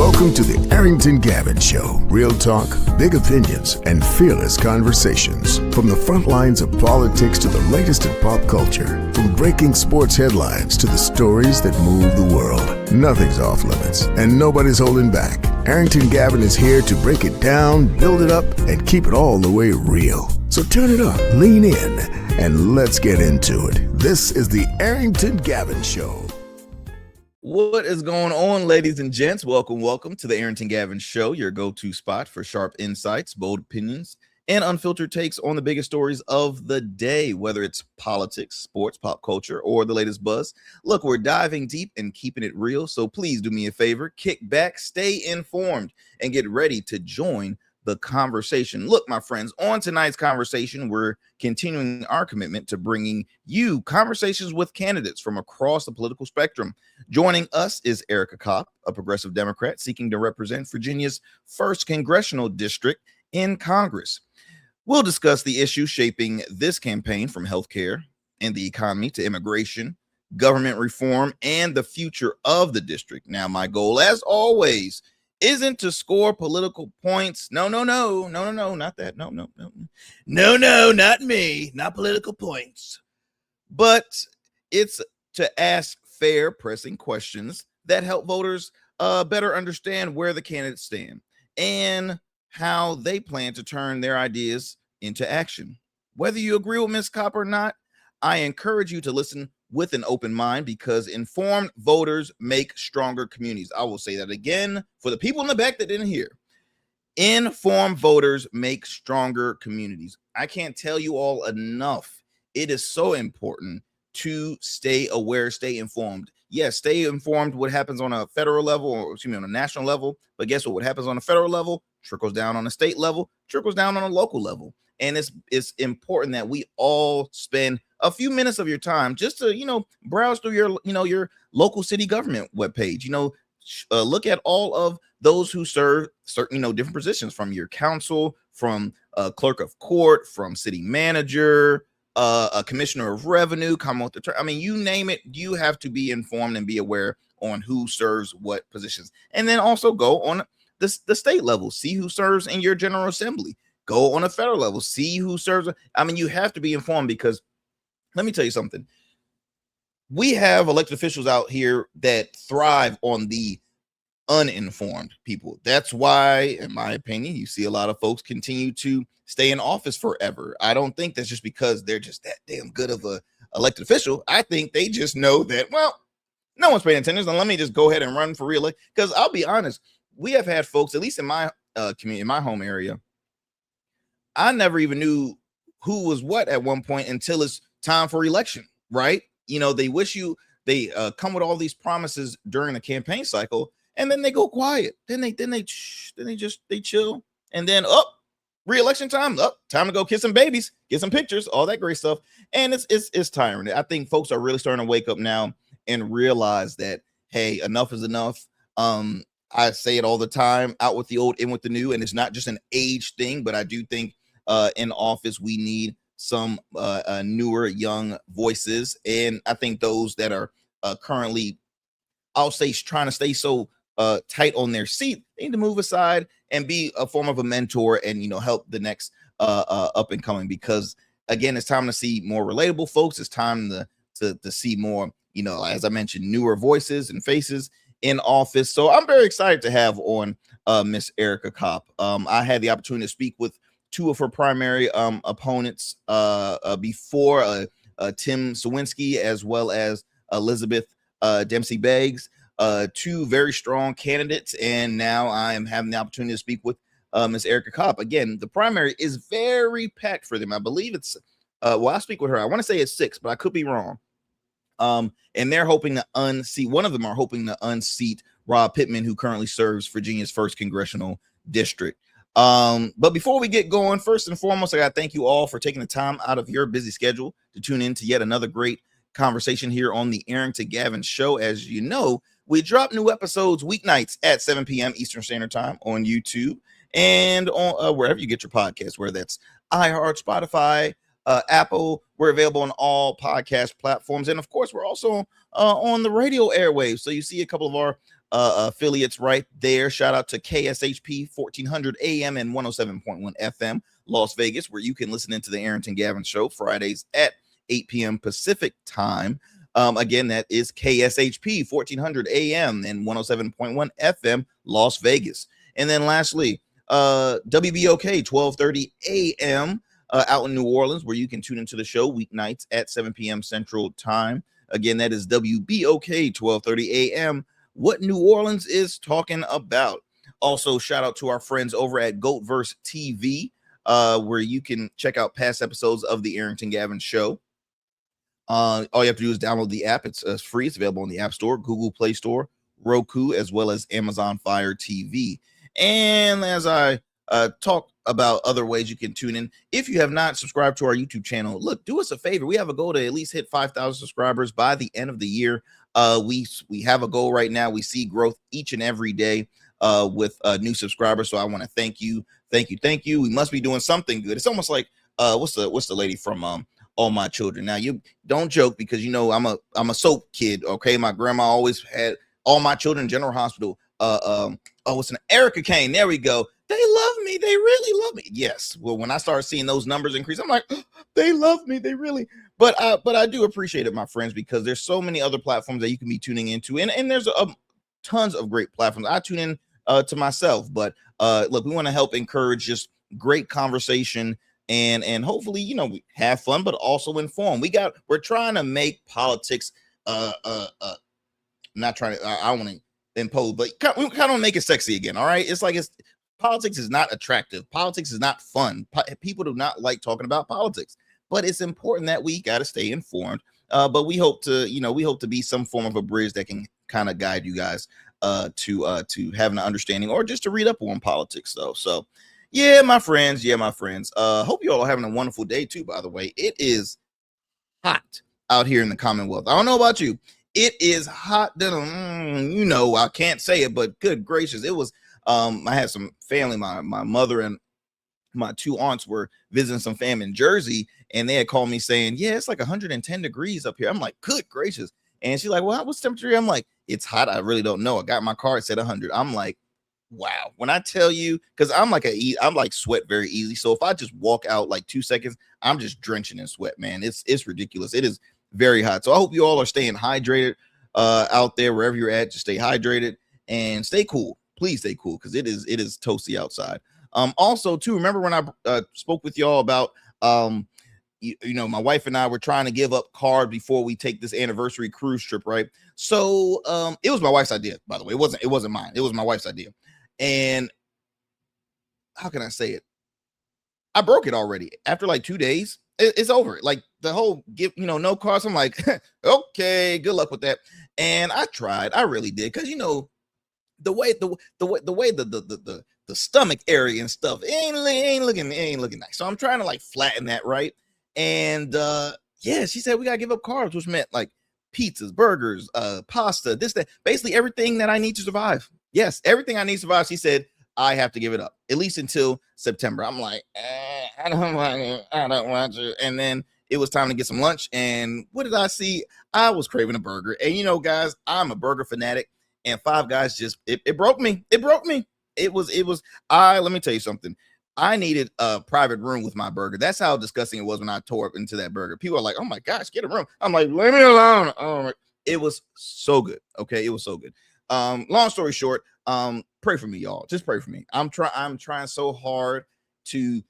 Welcome to the Arrington Gavin Show. Real talk, big opinions, and fearless conversations. From the front lines of politics to the latest in pop culture. From breaking sports headlines to the stories that move the world. Nothing's off limits, and nobody's holding back. Arrington Gavin is here to break it down, build it up, and keep it all the way real. So turn it up, lean in, and let's get into it. This is the Arrington Gavin Show. What is going on, ladies and gents? Welcome to the Arrington Gavin Show, your go-to spot for sharp insights, bold opinions, and unfiltered takes on the biggest stories of the day, whether it's politics, sports, pop culture, or the latest buzz. Look, we're diving deep and keeping it real, so please do me a favor, kick back, stay informed, and get ready to join the conversation. Look, my friends, on tonight's conversation, we're continuing our commitment to bringing you conversations with candidates from across the political spectrum. Joining us is Ericka Kopp, a progressive Democrat seeking to represent Virginia's 1st Congressional District in Congress. We'll discuss the issues shaping this campaign, from healthcare and the economy to immigration, government reform, and the future of the district. Now, my goal, as always, isn't to score political points. No, not that. No, not me, not political points. But it's to ask fair, pressing questions that help voters better understand where the candidates stand and how they plan to turn their ideas into action. Whether you agree with Ms. Kopp or not, I encourage you to listen with an open mind, because informed voters make stronger communities. I will say that again for the people in the back that didn't hear. Informed voters make stronger communities. I can't tell you all enough. It is so important to stay aware, stay informed. Yes, stay informed what happens on a federal level, or on a national level. But guess what? What happens on a federal level trickles down on a state level, trickles down on a local level. And it's important that we all spend a few minutes of your time just to, browse through your local city government webpage. Look at all of those who serve certain, different positions, from your council, from clerk of court, from city manager, a commissioner of revenue, Commonwealth attorney. I mean, you name it, you have to be informed and be aware on who serves what positions. And then also go on the state level, see who serves in your General Assembly. Go on a federal level, see who serves. I mean, you have to be informed, because let me tell you something. We have elected officials out here that thrive on the uninformed people. That's why, in my opinion, you see a lot of folks continue to stay in office forever. I don't think that's just because they're just that damn good of a elected official. I think they just know that, well, no one's paying attention, and let me just go ahead and run for reelection. Because I'll be honest, we have had folks, at least in my community, in my home area, I never even knew who was what at one point until it's time for election, right? They come with all these promises during the campaign cycle, and then they go quiet. Then they chill, and then re-election time, time to go kiss some babies, get some pictures, all that great stuff. And it's tiring. I think folks are really starting to wake up now and realize that, hey, enough is enough. I say it all the time, out with the old, in with the new, and it's not just an age thing, but I do think in office we need some newer young voices, and I think those that are currently, I'll say, trying to stay so tight on their seat, they need to move aside and be a form of a mentor and help the next up and coming, because again, it's time to see more relatable folks. It's time to see more, as I mentioned, newer voices and faces in office. So I'm very excited to have on Miss Ericka Kopp. I had the opportunity to speak with two of her primary opponents before, Tim Sawinski as well as Elizabeth Dempsey Beggs, two very strong candidates. And now I am having the opportunity to speak with Miss Ericka Kopp. Again, the primary is very packed for them. I believe it's, I'll speak with her. I want to say it's 6, but I could be wrong. And they're hoping to unseat, one of them are hoping to unseat Rob Pittman, who currently serves Virginia's 1st Congressional District. But before we get going, first and foremost, I got to thank you all for taking the time out of your busy schedule to tune in to yet another great conversation here on the Arrington Gavin Show. As you know, we drop new episodes weeknights at 7 p.m. Eastern Standard Time on YouTube and on wherever you get your podcasts, whether that's iHeart, Spotify, Apple. We're available on all podcast platforms, and of course, we're also on the radio airwaves. So you see a couple of our affiliates right there. Shout out to KSHP 1400 AM and 107.1 FM Las Vegas, where you can listen into the Arrington Gavin Show Fridays at 8 p.m. Pacific time. Again, that is KSHP 1400 AM and 107.1 FM Las Vegas. And then lastly, WBOK 1230 AM out in New Orleans, where you can tune into the show weeknights at 7 p.m. Central Time. Again, that is WBOK 1230 AM. What New Orleans is talking about. Also, shout out to our friends over at Goatverse TV, where you can check out past episodes of the Arrington Gavin Show. All you have to do is download the app. It's free. It's available in the App Store, Google Play Store, Roku, as well as Amazon Fire TV. And as I talk about other ways you can tune in, if you have not subscribed to our YouTube channel, look, do us a favor. We have a goal to at least hit 5,000 subscribers by the end of the year. We have a goal right now. We see growth each and every day with new subscribers. So I want to thank you. We must be doing something good. It's almost like what's the lady from All My Children. Now, you don't joke, because you know I'm a soap kid. Okay, my grandma always had All My Children General Hospital. What's an Ericka Kopp? There we go. They love me. They really love me. Yes. Well, when I started seeing those numbers increase, I'm like, oh, they love me. They really. But I do appreciate it, my friends, because there's so many other platforms that you can be tuning into, and there's tons of great platforms. I tune in to myself, but look, we want to help encourage just great conversation. And hopefully, you know, we have fun, but also inform. We're trying to make politics, not trying to, I don't want to impose, but we kind of make it sexy again. All right. It's like, politics is not attractive. Politics is not fun. People do not like talking about politics, but it's important that we got to stay informed. But we hope to be some form of a bridge that can kind of guide you guys to have an understanding, or just to read up on politics though. So yeah, my friends. Hope you all are having a wonderful day too, by the way. It is hot out here in the Commonwealth. I don't know about you. It is hot. I can't say it, but good gracious. It was, I had some family, my mother and my two aunts were visiting some family in Jersey, and they had called me saying, yeah, it's like 110 degrees up here. I'm like, good gracious. And she's like, well, what's the temperature? I'm like, it's hot. I really don't know. I got my car, it said 100. I'm like, wow. When I tell you, because I'm like sweat very easy. So if I just walk out like 2 seconds, I'm just drenching in sweat, man. It's ridiculous. It is very hot. So I hope you all are staying hydrated out there, wherever you're at. Just stay hydrated and stay cool. Please stay cool, because it is toasty outside. Also too, remember when I spoke with y'all about my wife and I were trying to give up carbs before we take this anniversary cruise trip, right? So it was my wife's idea, by the way. It wasn't mine. It was my wife's idea. And how can I say it? I broke it already. After like 2 days, it's over. Like the whole no carbs. I'm like, okay, good luck with that. And I tried. I really did, because the way the stomach area and stuff, it ain't looking nice. So I'm trying to like flatten that, right? And yeah, she said we gotta give up carbs, which meant like pizzas, burgers, pasta, this, that, basically everything that I need to survive. Yes, everything I need to survive. She said I have to give it up at least until September. I'm like, I don't want to. And then it was time to get some lunch. And what did I see? I was craving a burger. And guys, I'm a burger fanatic. And Five Guys just it broke me. It broke me. Let me tell you something. I needed a private room with my burger. That's how disgusting it was when I tore up into that burger. People are like, oh my gosh, get a room. I'm like, leave me alone. Oh my. It was so good. Okay, it was so good. Long story short, pray for me, y'all. Just pray for me. I'm trying so hard to,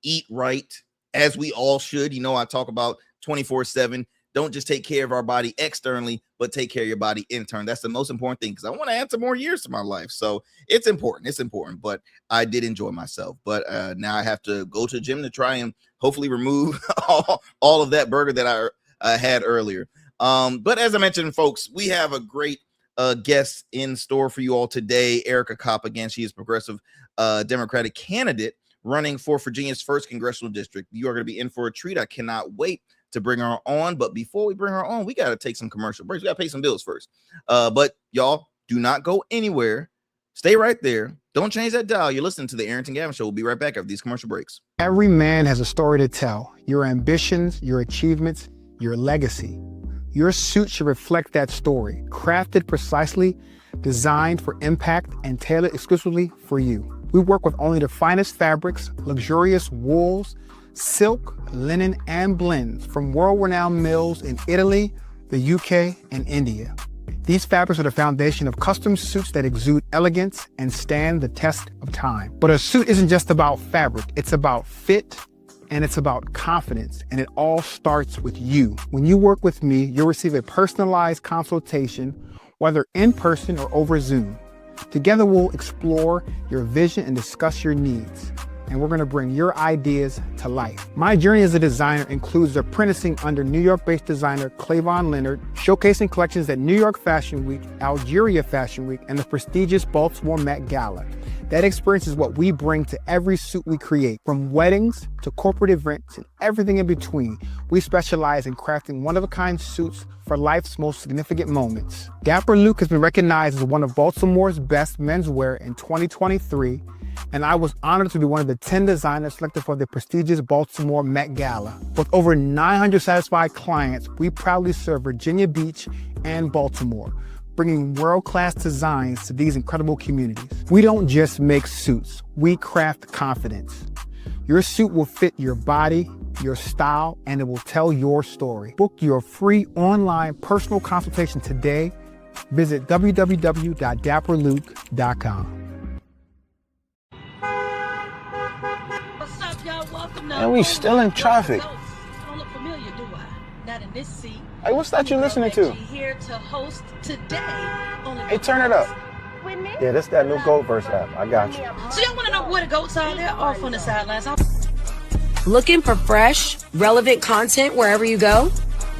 eat right, as we all should. I talk about 24/7. Don't just take care of our body externally, but take care of your body internally. That's the most important thing, because I want to add some more years to my life. So it's important. It's important. But I did enjoy myself. But now I have to go to the gym to try and hopefully remove all of that burger that I had earlier. But as I mentioned, folks, we have a great guest in store for you all today. Ericka Kopp, again, she is progressive Democratic candidate running for Virginia's 1st Congressional District. You are going to be in for a treat. I cannot wait to bring her on. But before we bring her on, we got to take some commercial breaks. We got to pay some bills first. But y'all, do not go anywhere. Stay right there. Don't change that dial. You're listening to the Arrington Gavin Show. We'll be right back after these commercial breaks. Every man has a story to tell. Your ambitions, your achievements, your legacy. Your suit should reflect that story, crafted precisely, designed for impact, and tailored exclusively for you. We work with only the finest fabrics, luxurious wools, silk, linen, and blends from world-renowned mills in Italy, the UK, and India. These fabrics are the foundation of custom suits that exude elegance and stand the test of time. But a suit isn't just about fabric, it's about fit, and it's about confidence, and it all starts with you. When you work with me, you'll receive a personalized consultation, whether in person or over Zoom. Together, we'll explore your vision and discuss your needs, and we're gonna bring your ideas to life. My journey as a designer includes apprenticing under New York-based designer Clavon Leonard, showcasing collections at New York Fashion Week, Algeria Fashion Week, and the prestigious Baltimore Met Gala. That experience is what we bring to every suit we create, from weddings to corporate events and everything in between. We specialize in crafting one-of-a-kind suits for life's most significant moments. Dapper Luke has been recognized as one of Baltimore's best menswear in 2023, and I was honored to be one of the 10 designers selected for the prestigious Baltimore Met Gala. With over 900 satisfied clients, we proudly serve Virginia Beach and Baltimore, bringing world-class designs to these incredible communities. We don't just make suits, we craft confidence. Your suit will fit your body, your style, and it will tell your story. Book your free online personal consultation today. Visit www.dapperluke.com. What's up, y'all? Welcome to And we still in traffic. Don't look familiar, do I? Not in this seat. Hey, what's that you listening to? Here to host today. Hey, turn it up. Yeah, that's that new Gold Verse app. I got you. So y'all want to know where the goats are? They're off on the sidelines. Looking for fresh, relevant content wherever you go?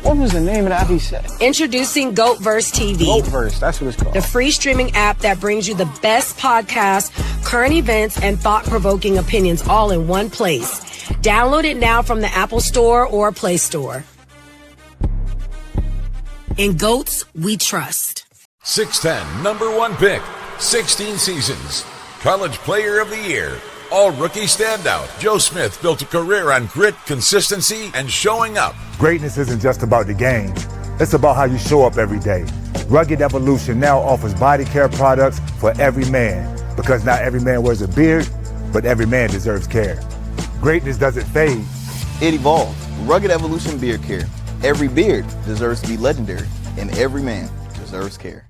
What was the name of that he said? Introducing GoatVerse TV. GoatVerse, that's what it's called. The free streaming app that brings you the best podcasts, current events, and thought-provoking opinions all in one place. Download it now from the Apple Store or Play Store. In GOATs, we trust. 6'10", number one pick, 16 seasons, College Player of the Year, All-Rookie Standout. Joe Smith built a career on grit, consistency, and showing up. Greatness isn't just about the game. It's about how you show up every day. Rugged Evolution now offers body care products for every man, because not every man wears a beard, but every man deserves care. Greatness doesn't fade. It evolved. Rugged Evolution Beard Care. Every beard deserves to be legendary, and every man deserves care.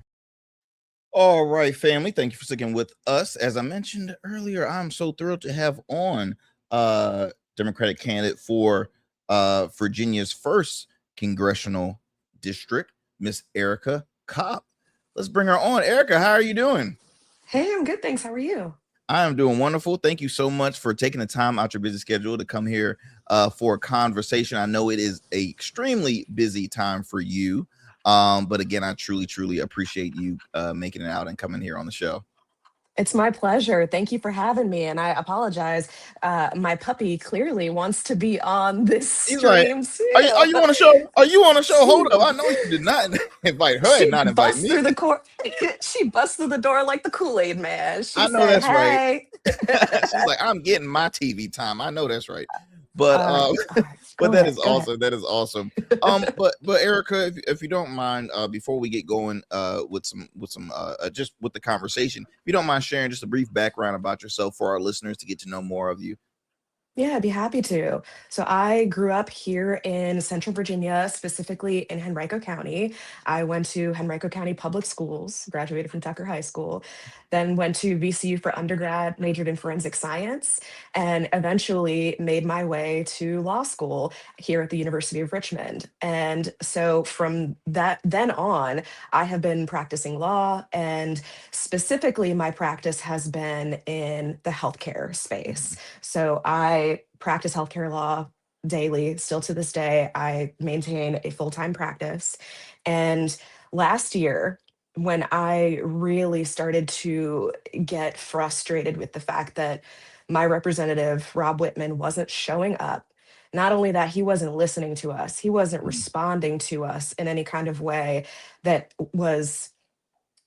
All right, family. Thank you for sticking with us. As I mentioned earlier, I'm so thrilled to have on Democratic candidate for Virginia's first congressional district, Miss Ericka Kopp. Let's bring her on. Ericka, how are you doing? Hey, I'm good, thanks. How are you? I am doing wonderful. Thank you so much for taking the time out your busy schedule to come here for a conversation. I know it is an extremely busy time for you. But again, I truly appreciate you making it out and coming here on the show. It's my pleasure. Thank you for having me. And I apologize. My puppy clearly wants to be on this He's stream like, too. are you on a show? Are you on a show? Hold up. I know you did not invite her and not invite me. She busts through the door like the Kool-Aid man. She I know said, that's hey. right. She's like, I'm getting my TV time. I know that's right. But but that is awesome. That is awesome. But Ericka, if you don't mind, before we get going with some just with the conversation, if you don't mind sharing just a brief background about yourself for our listeners to get to know more of you. Yeah, I'd be happy to. So I grew up here in Central Virginia, specifically in Henrico County. I went to Henrico County Public Schools, graduated from Tucker High School, then went to VCU for undergrad, majored in forensic science, and eventually made my way to law school here at the University of Richmond. And so from that then on, I have been practicing law, and specifically my practice has been in the healthcare space. So I practice healthcare law daily, still to this day. I maintain a full-time practice. And last year, when I really started to get frustrated with the fact that my representative, Rob Whitman, wasn't showing up, not only that, he wasn't listening to us, he wasn't responding to us in any kind of way that was,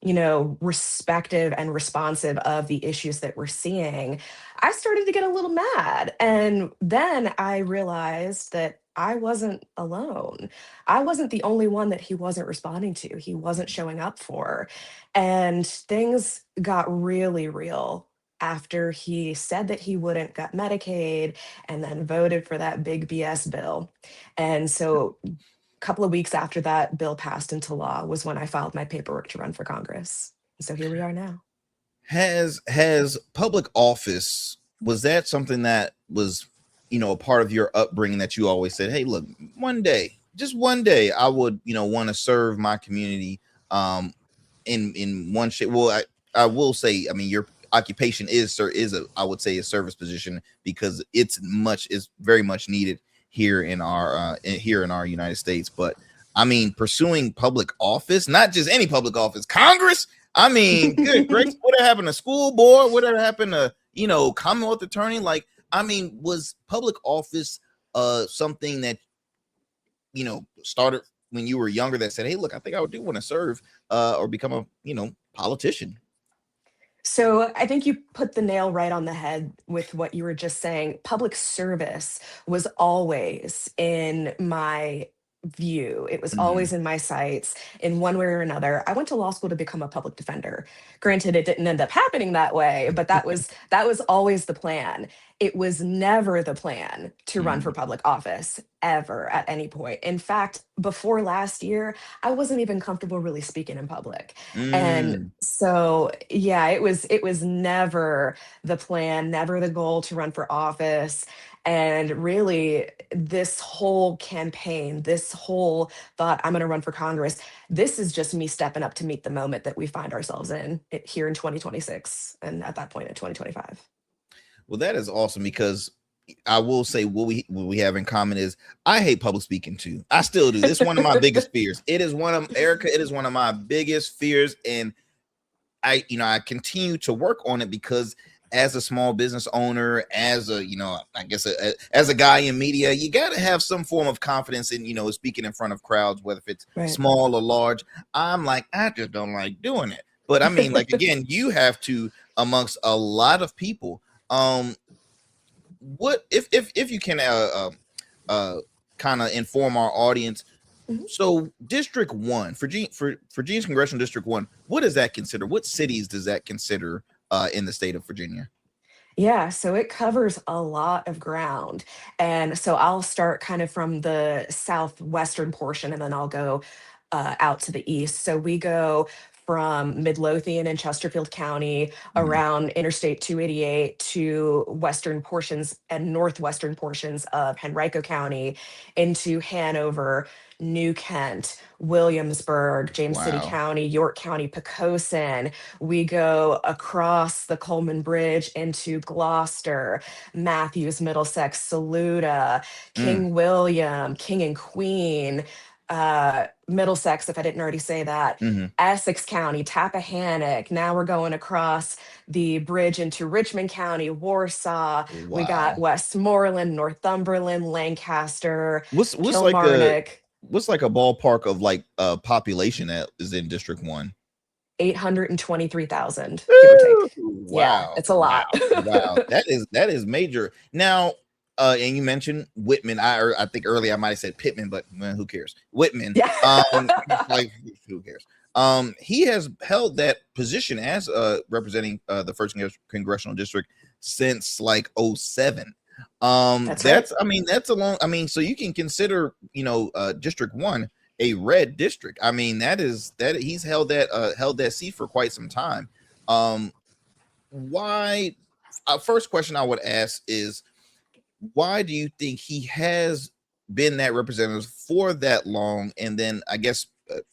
respective and responsive of the issues that we're seeing, I started to get a little mad. And then I realized that I wasn't alone. I wasn't the only one that he wasn't responding to, he wasn't showing up for. And things got really real after he said that he wouldn't get Medicaid and then voted for that big BS bill. And so a couple of weeks after that bill passed into law was when I filed my paperwork to run for Congress. So here we are now. Has public office, was that something that was, a part of your upbringing, that you always said, hey, look, one day, just one day, I would, want to serve my community in one shape? Well, I will say, I mean, your occupation is I would say a service position, because it's very much needed here in our United States. But I mean, pursuing public office, not just any public office, Congress. I mean, good gracious, what happened to school board? What happened to, Commonwealth attorney? Like, I mean, was public office something that, started when you were younger, that said, hey, look, I think I do want to serve or become a, politician? So I think you put the nail right on the head with what you were just saying. Public service was always in my view. It was always in my sights in one way or another. I went to law school to become a public defender. Granted, it didn't end up happening that way, but that was always the plan. It was never the plan to run for public office ever at any point. In fact, before last year, I wasn't even comfortable really speaking in public. And so, yeah, it was never the plan, never the goal to run for office. And really, this whole campaign, this whole thought, I'm going to run for Congress, this is just me stepping up to meet the moment that we find ourselves in here in 2026, and at that point in 2025. Well, that is awesome, because I will say what we have in common is I hate public speaking too. I still do. It's one of my biggest fears. It is one of Ericka. It is one of my biggest fears, and I continue to work on it, because as a small business owner, as a, I guess as a guy in media, you got to have some form of confidence in, speaking in front of crowds, whether it's small or large. I'm like, I just don't like doing it. But I mean, like, again, you have to, amongst a lot of people, what if you can kind of inform our audience. So District 1, Virginia's Congressional District 1, what does that consider? What cities does that consider in the state of Virginia? Yeah, so it covers a lot of ground. And so I'll start kind of from the southwestern portion, and then I'll go out to the east. So we go from Midlothian and Chesterfield County around Interstate 288 to western portions and northwestern portions of Henrico County into Hanover, New Kent, Williamsburg, James City County, York County, Poquoson. We go across the Coleman Bridge into Gloucester, Matthews, Middlesex, Saluda, King William, King and Queen, Middlesex, if I didn't already say that, Essex County, Tappahannock. Now we're going across the bridge into Richmond County, Warsaw. We got Westmoreland, Northumberland, Lancaster, Kilmarnock. What's like a ballpark of like population that is in District 1? 823,000, give or take. Wow. Yeah, it's a lot. Wow. That is major. Now, and you mentioned Whitman. I think earlier I might have said Pittman, but who cares? Whitman. Yeah. Like, who cares? He has held that position as representing the first congressional district since like 2007. That's right. I mean, that's a long. I mean, so you can consider District 1 a red district. I mean, that he's held that seat for quite some time. Why? First question I would ask is, why do you think he has been that representative for that long? And then I guess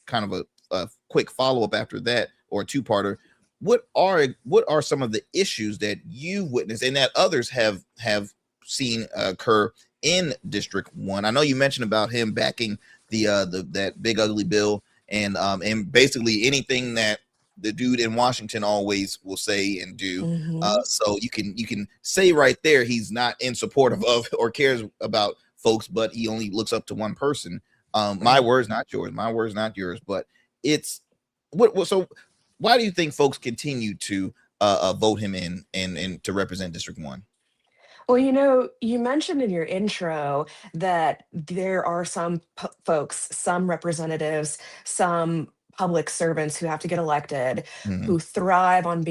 kind of a quick follow-up after that, or a two-parter. What are some of the issues that you witnessed and that others have seen occur in District 1? I know you mentioned about him backing that big ugly bill, and basically anything that the dude in Washington always will say and do. So you can say right there he's not in support of or cares about folks, but he only looks up to one person. My words, not yours. My words, not yours. But it's so why do you think folks continue to vote him in and to represent District 1? Well, you know, you mentioned in your intro that there are some folks, some representatives, some public servants who have to get elected Mhm, who thrive on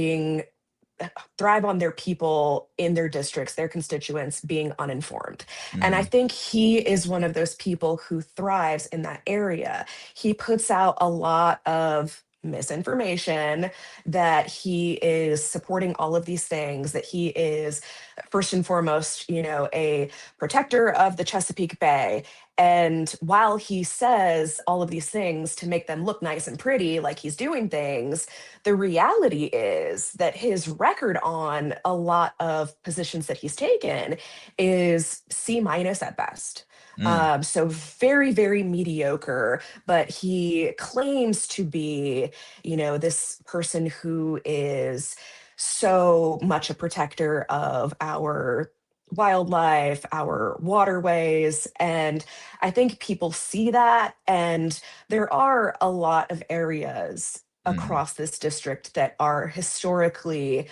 their people in their districts, their constituents being uninformed. And I mhm, think he is one of those people who thrives in that area. He puts out a lot of misinformation, that he is supporting all of these things, that he is first and foremost, you know, a protector of the Chesapeake Bay. And while he says all of these things to make them look nice and pretty, like he's doing things, the reality is that his record on a lot of positions that he's taken is C minus at best. mm, So very, very mediocre, but he claims to be, you know, this person who is so much a protector of our wildlife, our waterways. And I think people see that. And there are a lot of areas mhm, across this district that are historically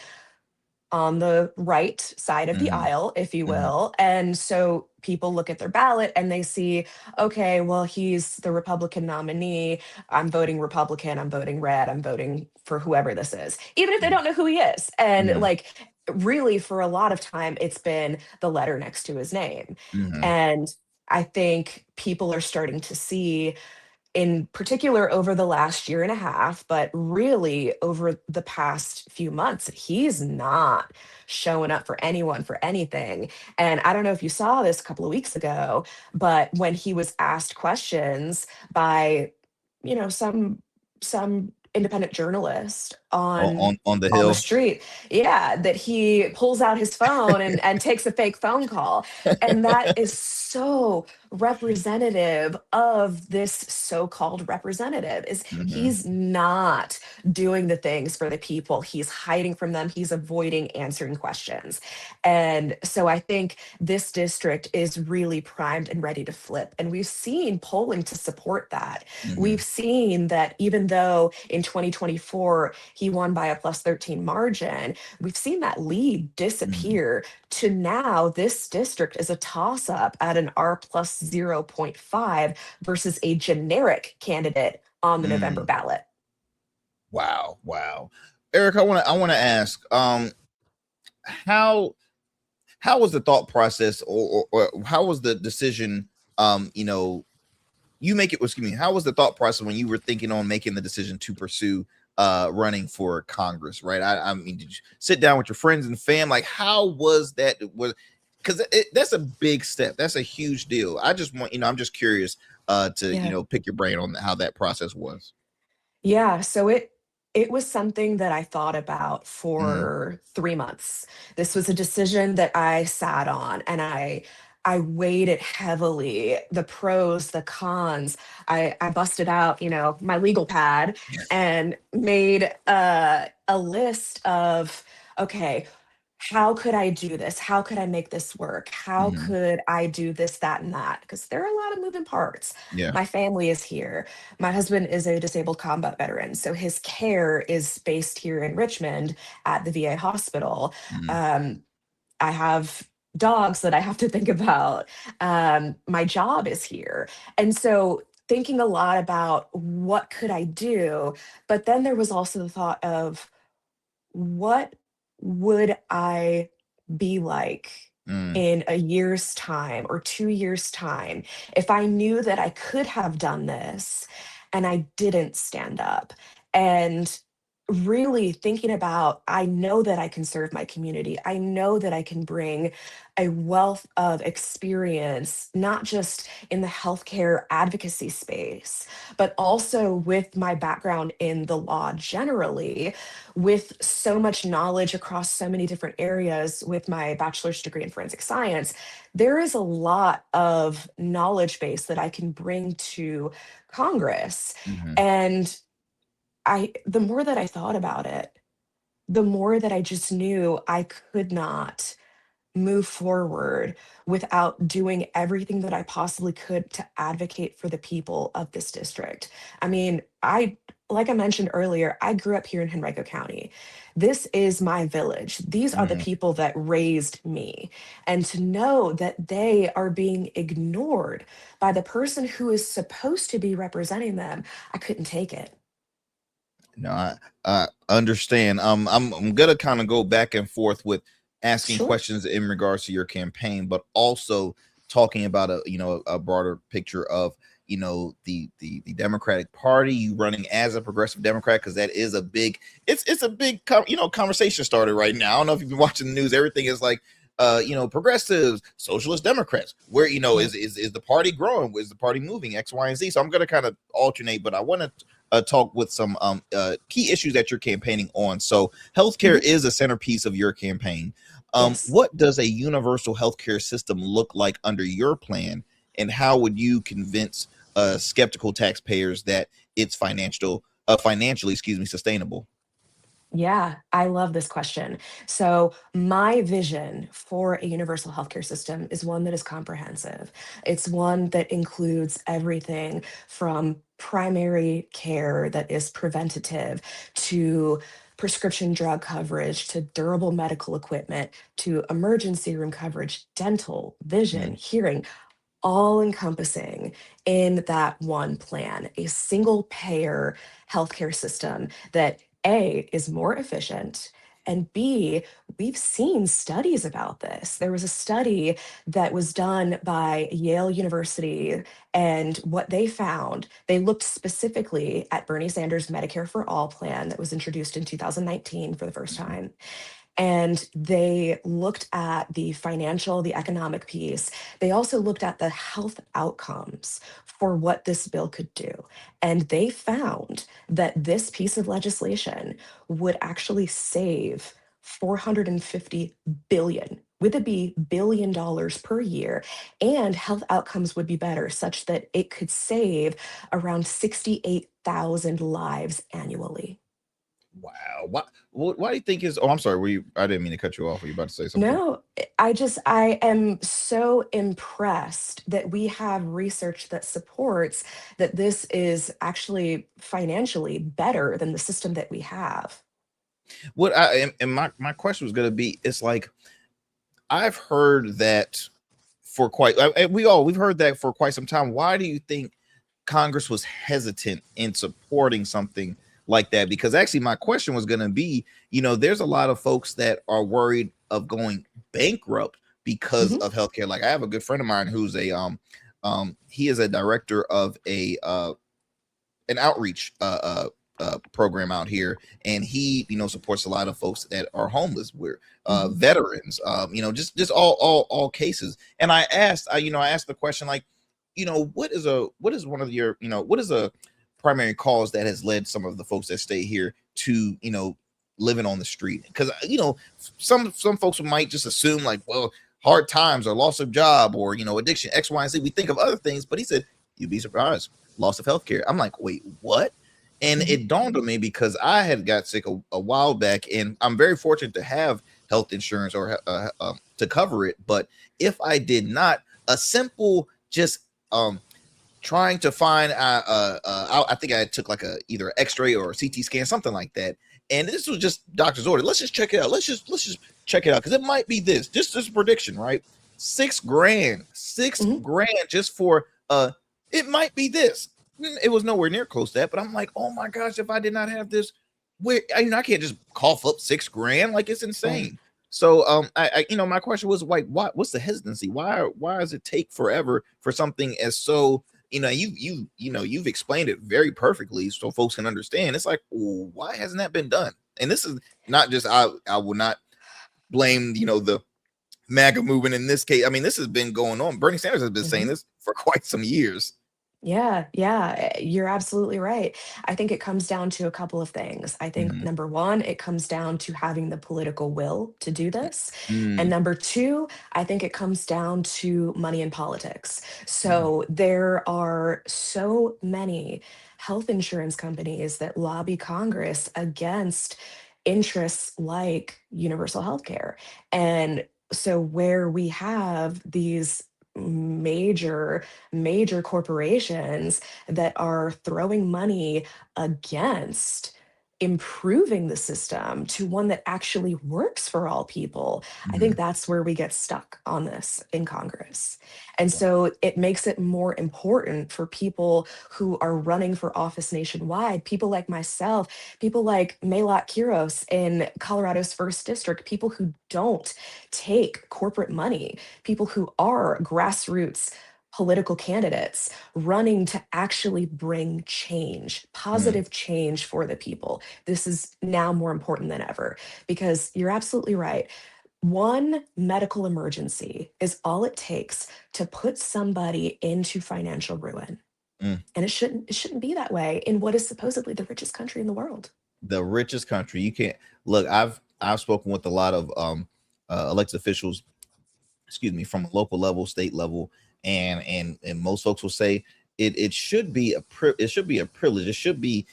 on the right side of the mhm, aisle, if you mhm, will. And so people look at their ballot and they see, okay, well, he's the Republican nominee. I'm voting Republican. I'm voting red. I'm voting for whoever this is, even if they mhm, don't know who he is. And mhm, like, really, for a lot of time, it's been the letter next to his name. mhm, And I think people are starting to see, in particular over the last year and a half, but really over the past few months, he's not showing up for anyone for anything. And I don't know if you saw this a couple of weeks ago, but when he was asked questions by, you know, some independent journalist on the on the hill. street, yeah, that he pulls out his phone and takes a fake phone call. And that is so representative of this so-called representative. Is Mhm, he's not doing the things for the people. He's hiding from them. He's avoiding answering questions. And so I think this district is really primed and ready to flip. And we've seen polling to support that. We've mhm, seen that even though in 2024 he won by a plus 13 margin, we've seen that lead mhm, disappear to now this district is a toss up at an R plus 0.5 versus a generic candidate on the November mm. ballot. Wow, wow. Eric, I want to ask, how how was the thought process, or how was the decision, you know, you make it, excuse me, how was the thought process when you were thinking on making the decision to pursue running for Congress, right? I mean, did you sit down with your friends and fam? Like, how was that? Was because that's a big step. That's a huge deal. I just want, I'm just curious to, Yeah. pick your brain on how that process was. Yeah, so it was something that I thought about Mm, for 3 months. This was a decision that I sat on and I weighed it heavily, the pros, the cons. I busted out, you know, my legal pad and made a list of, okay, how could I do this? How could I make this work? How mhm, could I do this, that, and that? Because there are a lot of moving parts. yeah. My family is here. My husband is a disabled combat veteran, so his care is based here in Richmond at the VA hospital. Mhm, Um, I have dogs that I have to think about. My job is here. And so thinking a lot about what could I do, but then there was also the thought of what would I be like mm, in a year's time or 2 years' time if I knew that I could have done this and I didn't stand up? And really thinking about, I know that I can serve my community. I know that I can bring a wealth of experience, not just in the healthcare advocacy space, but also with my background in the law generally, with so much knowledge across so many different areas with my bachelor's degree in forensic science. There is a lot of knowledge base that I can bring to Congress. mhm, And the more that I thought about it, the more that I just knew I could not move forward without doing everything that I possibly could to advocate for the people of this district. I mean, like I mentioned earlier, I grew up here in Henrico County. This is my village. These are the Mhm. people that raised me. And to know that they are being ignored by the person who is supposed to be representing them, I couldn't take it. No, I understand. I'm gonna kind of go back and forth with asking Sure. questions in regards to your campaign, but also talking about a broader picture of the Democratic Party, you running as a progressive Democrat, because that is a big it's a big conversation started right now. I don't know if you've been watching the news. Everything is like progressives, socialist Democrats. Where Right. is the party growing? Is the party moving X, Y, and Z? So I'm gonna kind of alternate, but I want to talk with some key issues that you're campaigning on. So healthcare Mhm. is a centerpiece of your campaign. Yes. What does a universal healthcare system look like under your plan, and how would you convince skeptical taxpayers that it's financially, excuse me, sustainable? Yeah, I love this question. So, my vision for a universal healthcare system is one that is comprehensive. It's one that includes everything from primary care that is preventative to prescription drug coverage to durable medical equipment to emergency room coverage, dental, vision, Mm, hearing, all encompassing in that one plan, a single payer healthcare system that A is more efficient. And B, we've seen studies about this. There was a study that was done by Yale University, and what they found, they looked specifically at Bernie Sanders' Medicare for All plan that was introduced in 2019 for the first mhm, time. And they looked at the financial, the economic piece. They also looked at the health outcomes for what this bill could do. And they found that this piece of legislation would actually save 450 billion with a billion dollars per year, and health outcomes would be better such that it could save around 68,000 lives annually. wow. Why do you think is? Oh, I'm sorry. Were you? I didn't mean to cut you off. Were you about to say something? No, I am so impressed that we have research that supports that this is actually financially better than the system that we have. What I and my question was going to be, it's like I've heard that for quite we've heard that for quite some time. Why do you think Congress was hesitant in supporting something like that? Because actually my question was going to be, there's a lot of folks that are worried of going bankrupt because Mhm. of healthcare. Like I have a good friend of mine who's a he is a director of a an outreach program out here, and he supports a lot of folks that are homeless, where Mhm. veterans, just all cases. And I asked the question, like, what is one of your what is a primary cause that has led some of the folks that stay here to living on the street? Because some folks might just assume, like, well, hard times or loss of job or addiction, X, Y, and Z. We think of other things, but he said you'd be surprised, loss of health care. I'm like, wait, what? And Mhm. it dawned on me, because I had got sick a while back, and I'm very fortunate to have health insurance or to cover it. But if I did not, a simple just trying to find I think I took like either an x-ray or a CT scan, something like that, and this was just doctor's order. Let's just check it out. Let's just check it out, because it might be this. Just this prediction, right? 6 grand, six Mhm. grand just for it might be this. It was nowhere near close to that, but I'm like, oh my gosh, if I did not have this, where I can't just cough up 6 grand, like it's Right. insane. So my question was, like, what's the hesitancy? Why does it take forever for something as so you've explained it very perfectly so folks can understand. It's like, well, why hasn't that been done? And this is not just, I will not blame the MAGA movement in this case. I mean, this has been going on. Bernie Sanders has been saying Mhm. this for quite some years. Yeah, yeah, you're absolutely right. I think it comes down to a couple of things. I think Mhm. number one, it comes down to having the political will to do this. And Mm, number two, I think it comes down to money in politics. mm, So there are so many health insurance companies that lobby Congress against interests like universal health care. And So where we have these major corporations that are throwing money against improving the system to one that actually works for all people, I think Mhm. that's where we get stuck on this in Congress. And Yeah. so it makes it more important for people who are running for office nationwide, people like myself, people like Maylot Kiros in Colorado's first district, people who don't take corporate money, people who are grassroots political candidates running to actually bring change, Mm. positive change for the people. This is now more important than ever because you're absolutely right. One medical emergency is all it takes to put somebody into financial ruin. Mm. And it shouldn't be that way in what is supposedly the richest country in the world. The richest country. You can't look. I've spoken with a lot of elected officials, excuse me, from a local level, state level, and most folks will say it should be it should be a privilege. It should be,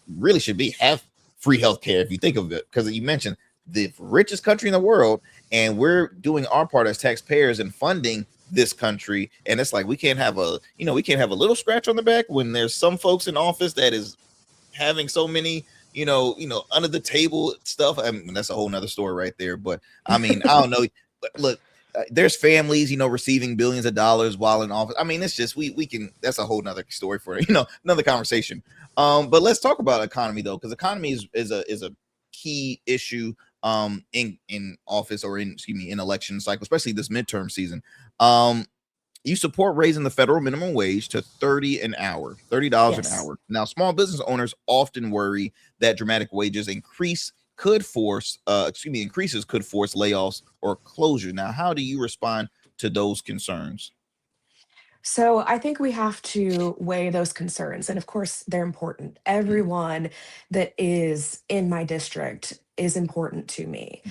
really should be have free health care if you think of it, because you mentioned the richest country in the world, and we're doing our part as taxpayers and funding this country, and it's like we can't have we can't have a little scratch on the back when there's some folks in office that is having so many under the table stuff. I mean, that's a whole nother story right there, but I mean, I don't know. But look, there's families receiving billions of dollars while in office. I mean, it's just we can, that's a whole nother story for another conversation. But let's talk about economy though, because economy is a key issue in office, or in election cycle, especially this midterm season. You support raising the federal minimum wage to $30 an hour. Yes. Now, small business owners often worry that dramatic wages increases could force layoffs or closure. Now, how do you respond to those concerns? So I think we have to weigh those concerns. And of course, they're important. Everyone that is in my district is important to me.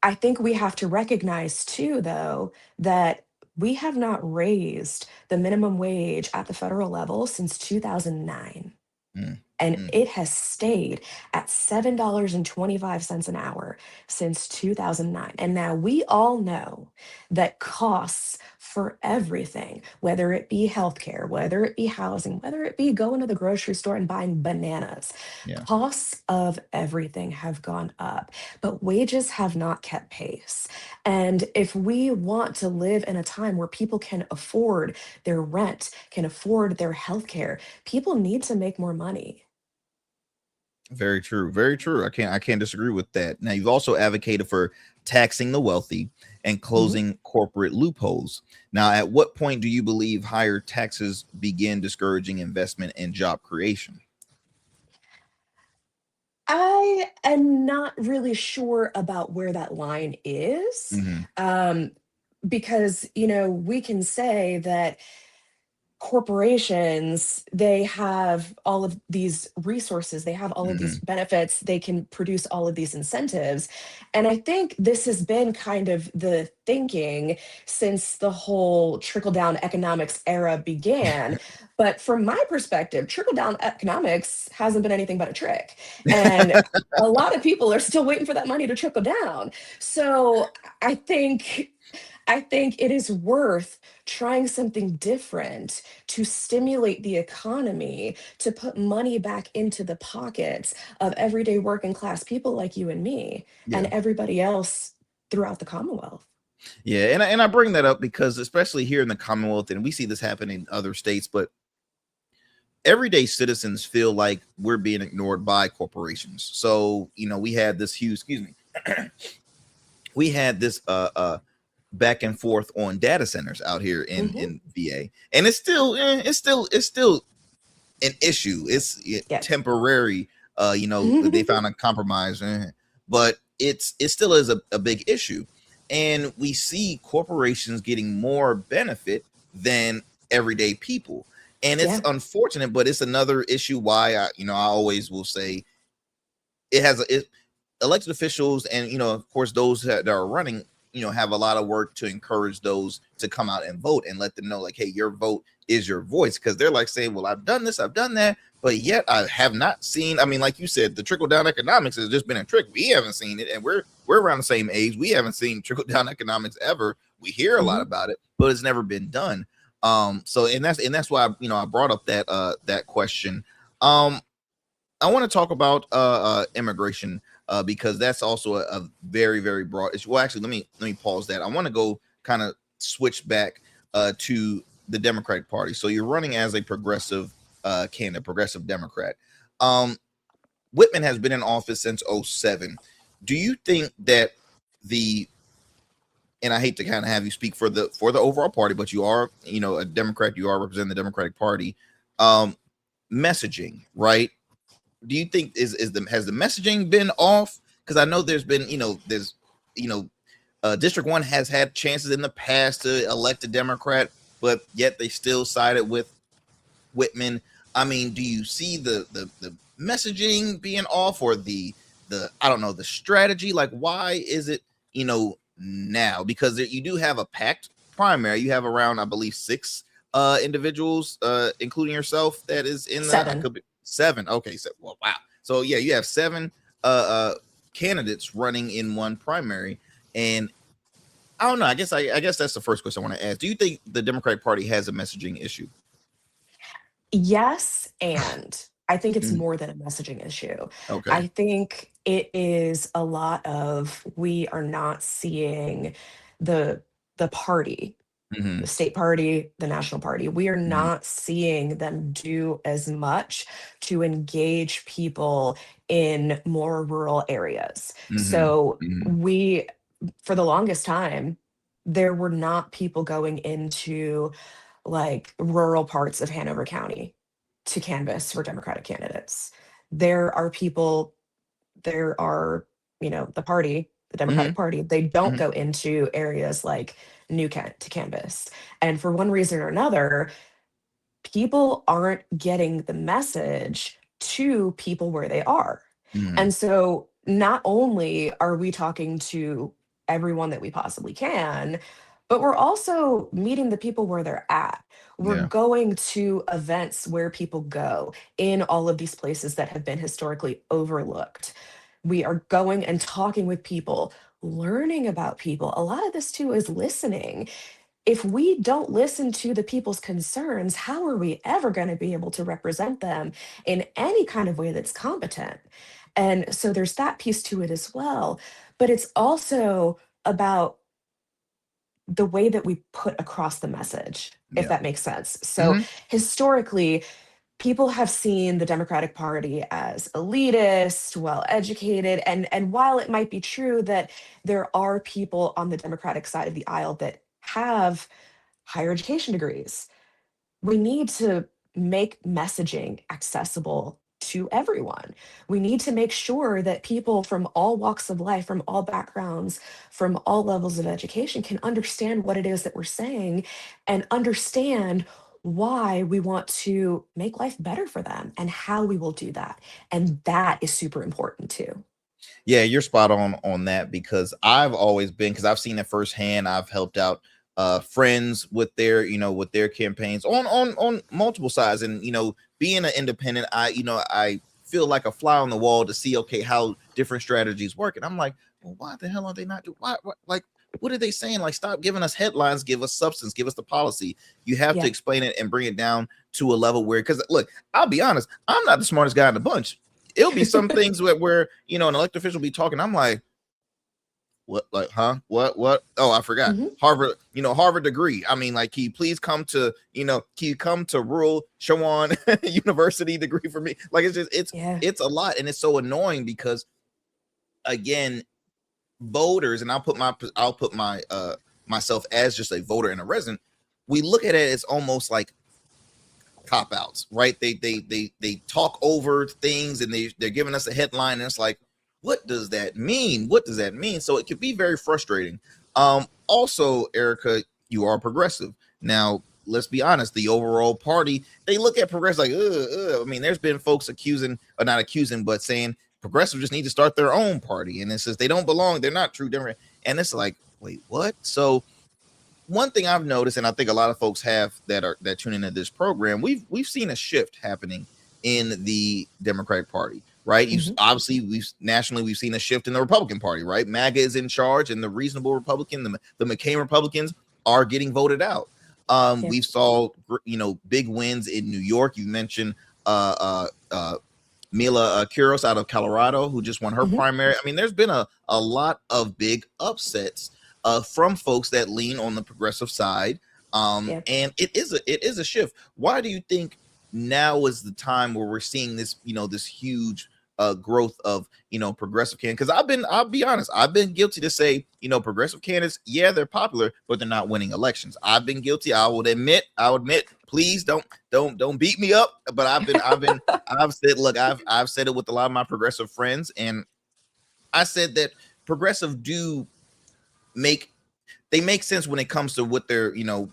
I think we have to recognize too, though, that we have not raised the minimum wage at the federal level since 2009. Mm, And mm, it has stayed at $7.25 an hour since 2009. And now we all know that costs for everything, whether it be healthcare, whether it be housing, whether it be going to the grocery store and buying bananas, yeah. costs of everything have gone up, but wages have not kept pace. And if we want to live in a time where people can afford their rent, can afford their healthcare, people need to make more money. Very true. Very true. I can't disagree with that. Now, you've also advocated for taxing the wealthy and Mhm. closing corporate loopholes. Now, at what point do you believe higher taxes begin discouraging investment and job creation? I am not really sure about where that line is, Hmm. um, because we can say that corporations, they have all of these resources, they have all of these Hmm. benefits, they can produce all of these incentives. And I think this has been kind of the thinking since the whole trickle down economics era began. But from my perspective, trickle down economics hasn't been anything but a trick. And a lot of people are still waiting for that money to trickle down. So I think I think it is worth trying something different to stimulate the economy, to put money back into the pockets of everyday working class people like you and me and Yeah. everybody else throughout the Commonwealth. Yeah. And I bring that up because, especially here in the Commonwealth, and we see this happen in other states, but everyday citizens feel like we're being ignored by corporations. So, we had this huge, excuse me, we had this back and forth on data centers out here Mhm. in VA, and it's still an issue. It's Yes. temporary. They found a compromise, but it still is a big issue, and we see corporations getting more benefit than everyday people, and it's Yeah. unfortunate. But it's another issue why I always will say elected officials, and of course those that are running, have a lot of work to encourage those to come out and vote and let them know, like, hey, your vote is your voice, because they're like saying, well, I've done this, I've done that, but yet I have not seen, I mean, like you said, the trickle down economics has just been a trick. We haven't seen it, and we're we're around the same age. We haven't seen trickle down economics ever. We hear a lot about it, but it's never been done. So that's why I brought up that question. I want to talk about immigration because that's also a very, very broad issue. Well, actually, let me pause that. I want to go kind of switch back to the Democratic Party. So you're running as a progressive candidate, progressive Democrat. Whitman has been in office since 2007. Do you think that and I hate to kind of have you speak for the overall party, but you are, a Democrat, you are representing the Democratic Party, messaging, right? Do you think has the messaging been off? Because I know there's been, District 1 has had chances in the past to elect a Democrat, but yet they still sided with Whitman. I mean, do you see the messaging being off, or the I don't know, the strategy? Like, why is it, now? Because you do have a packed primary. You have around, I believe, 6 individuals, including yourself, that is in 7. 7. Okay, so well, wow. So yeah, you have 7 candidates running in one primary, and I don't know. I guess that's the first question I want to ask. Do you think the Democratic Party has a messaging issue? Yes, and I think it's more than a messaging issue. Okay. I think it is a lot of, we are not seeing the party, the state party, the national party. We are not seeing them do as much to engage people in more rural areas. So we, for the longest time, there were not people going into like rural parts of Hanover County to canvass for Democratic candidates. There are the party, the Democratic Party, they don't go into areas like New Kent to canvass. And for one reason or another, people aren't getting the message to people where they are. And so not only are we talking to everyone that we possibly can, but we're also meeting the people where they're at. We're going to events where people go in all of these places that have been historically overlooked. We are going and talking with people, learning about people. A lot of this too is listening. If we don't listen to the people's concerns, how are we ever going to be able to represent them in any kind of way that's competent? And so there's that piece to it as well. But it's also about the way that we put across the message, if that makes sense. So historically, people have seen the Democratic Party as elitist, well-educated, and while it might be true that there are people on the Democratic side of the aisle that have higher education degrees, we need to make messaging accessible to everyone. We need to make sure that people from all walks of life, from all backgrounds, from all levels of education can understand what it is that we're saying and understand why we want to make life better for them and how we will do that. And that is super important too. Yeah, you're spot on that, because I've always been, because I've seen it firsthand. I've helped out friends with their campaigns on multiple sides, and being an independent, I feel like a fly on the wall to see how different strategies work, and I'm like, well, why the hell are they not doing? What are they saying? Like, stop giving us headlines, give us substance, give us the policy. You have to explain it and bring it down to a level where, because look, I'll be honest, I'm not the smartest guy in the bunch. It'll be some things where an elected official will be talking, I'm like, what, like, huh? What? Oh, I forgot. Harvard degree. I mean, like, can you please come to rural Shawan University degree for me? Like, it's a lot, and it's so annoying because, again, voters, and I'll put my myself as just a voter and a resident, we look at it as almost like cop-outs, right? They talk over things, and they're giving us a headline, and it's like, what does that mean? What does that mean? So it could be very frustrating. Also, Ericka, you are progressive. Now, let's be honest, the overall party, they look at progressive like, I mean, there's been folks not accusing, but saying progressives just need to start their own party. And it says they don't belong. They're not true Democrat. And it's like, wait, what? So one thing I've noticed, and I think a lot of folks have that tune into this program, we've seen a shift happening in the Democratic Party. right? Obviously we've seen a shift in the Republican Party, right? MAGA is in charge, and the reasonable Republican, the McCain Republicans are getting voted out. We saw, big wins in New York. You mentioned Mila Kuros out of Colorado, who just won her primary. I mean, there's been a lot of big upsets from folks that lean on the progressive side. And it is a shift. Why do you think now is the time where we're seeing this, this huge growth of, progressive candidates? Because I'll be honest, I've been guilty to say, progressive candidates, yeah, they're popular, but they're not winning elections. I've been guilty. I'll admit, please don't beat me up. But I've said, look, I've said it with a lot of my progressive friends, and I said that progressive make sense when it comes to what their,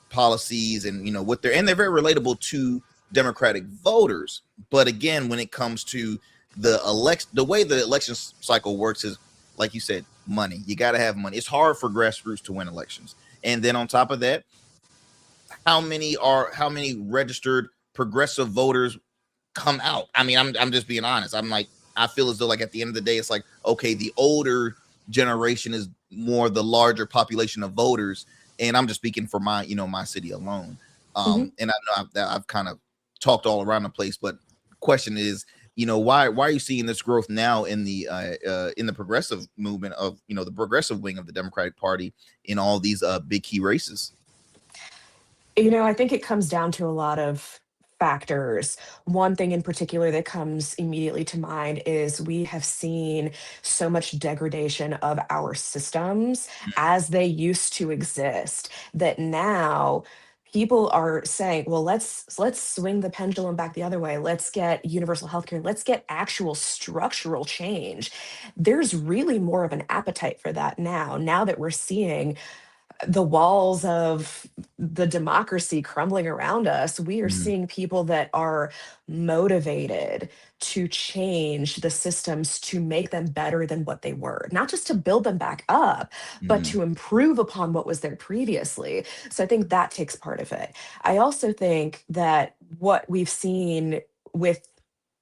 policies and, and they're very relatable to Democratic voters. But again, when it comes to the way the election cycle works is, like you said, money. You got to have money. It's hard for grassroots to win elections. And then on top of that, how many registered progressive voters come out? I mean, I'm just being honest. I feel as though, like, at the end of the day, it's like, okay, the older generation is more the larger population of voters. And I'm just speaking for my city alone. And I know I've kind of talked all around the place, but question is, why are you seeing this growth now in the progressive movement of, the progressive wing of the Democratic Party in all these big key races? I think it comes down to a lot of factors. One thing in particular that comes immediately to mind is we have seen so much degradation of our systems as they used to exist, that now people are saying, well, let's swing the pendulum back the other way. Let's get universal healthcare. Let's get actual structural change. There's really more of an appetite for that now that we're seeing the walls of the democracy crumbling around us. We are seeing people that are motivated to change the systems to make them better than what they were, not just to build them back up, but to improve upon what was there previously. So I think that takes part of it. I also think that what we've seen with